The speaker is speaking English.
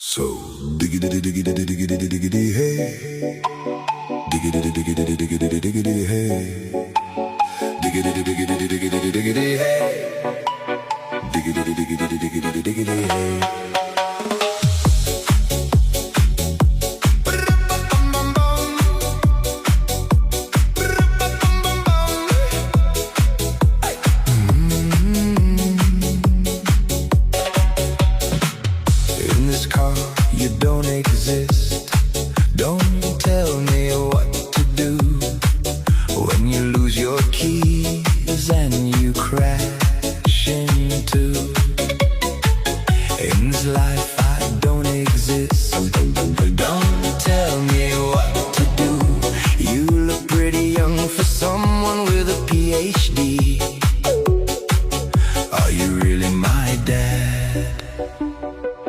So diggity diggity diggity diggity hey, diggity diggity diggity diggity hey, diggity diggity diggity diggity hey, diggity diggity diggity diggity hey. In this car, you don't exist. Don't tell me what to do when you lose your keys and you crash into. In this life, I don't exist.